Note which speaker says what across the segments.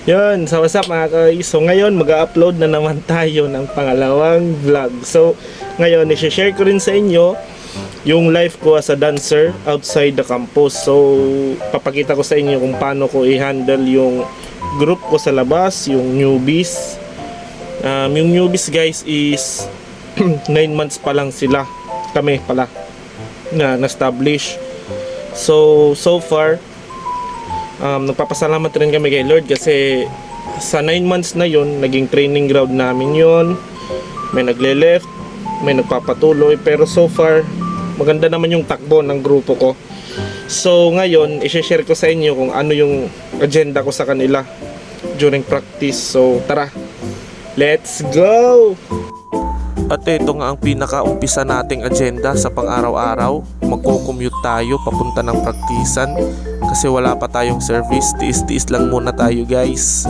Speaker 1: Yun, so what's up mga guys? So ngayon mag-upload na naman tayo ng pangalawang vlog. So ngayon i-share ko rin sa inyo yung life ko as a dancer outside the campus. So papakita ko sa inyo kung paano ko i-handle yung group ko sa labas, yung newbies. Yung newbies guys is 9 months pa lang sila. Kami pala na establish. So far nagpapasalamat rin kami kay Lord kasi sa 9 months na yun, naging training ground namin yun. May nagle-left, may nagpapatuloy, pero so far maganda naman yung takbo ng grupo ko. So ngayon, i-share ko sa inyo kung ano yung agenda ko sa kanila during practice. So tara, let's go! At ito nga ang pinaka-umpisa nating agenda sa pang-araw-araw. Magko-commute tayo papunta ng praktisan kasi wala pa tayong service. Tiis-tiis lang muna tayo guys.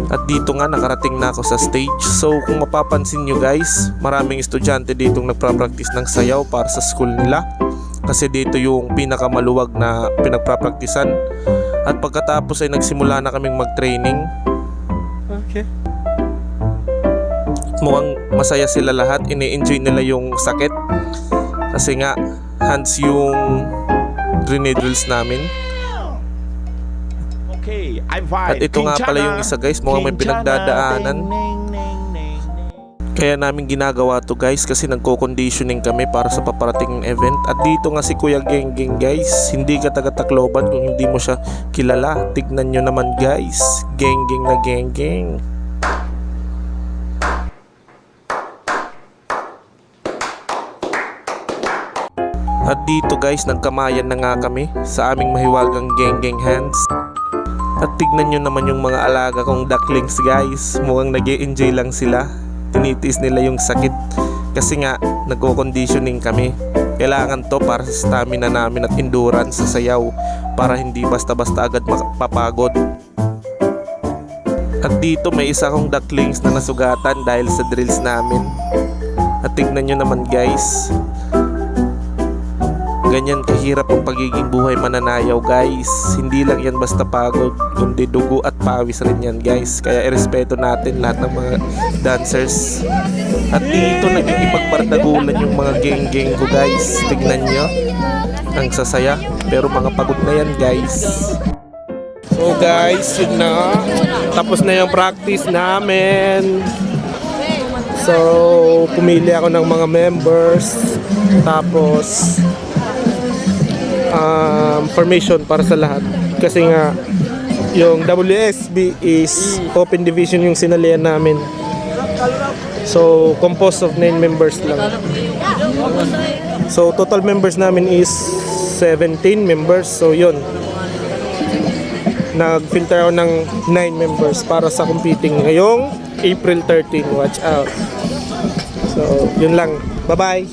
Speaker 1: At dito nga nakarating na ako sa stage. So kung mapapansin nyo guys, maraming estudyante ditong nagpa-practice ng sayaw para sa school nila. Kasi dito yung pinakamaluwag na pinagpa-practicean. At pagkatapos ay nagsimula na kaming mag-training. Okay. Mukhang masaya sila lahat, ini-enjoy nila yung sakit kasi nga hands yung grenade drills namin. At ito nga pala yung isa guys, mukhang may pinagdadaanan. Kaya namin ginagawa to guys kasi nagko-conditioning kami para sa paparating event. At dito nga si Kuya Genggeng guys, hindi ka taga-Tacloban kung hindi mo siya kilala. Tignan nyo naman guys, Genggeng na Genggeng. At dito guys, nagkamayan na nga kami sa aming mahiwagang Genggeng hands. At tignan nyo naman yung mga alaga kong ducklings guys. Mukhang nag-e-enjoy lang sila. Tinitiis nila yung sakit. Kasi nga, nagko-conditioning kami. Kailangan to para sa stamina namin at endurance sa sayaw. Para hindi basta-basta agad mapapagod. At dito may isa kong ducklings na nasugatan dahil sa drills namin. At tignan nyo naman guys. Ganyan kahirap ang pagiging buhay mananayaw guys. Hindi lang yan basta pagod, kundi dugo at pawis rin yan guys. Kaya irespeto natin lahat ng mga dancers. At dito nagkikipagbardagulan yung mga genggeng ko guys. Tignan nyo, ang sasaya. Pero mga pagod na yan guys. So guys, yun na. Tapos na yung practice namin. So pumili ako ng mga members. Tapos formation para sa lahat kasi nga yung WSB is open division yung sinalihan namin, so composed of 9 members lang. So total members namin is 17 members. So yun, nag-filter ako ng 9 members para sa competing ngayong April 13. Watch out. So yun lang, bye bye.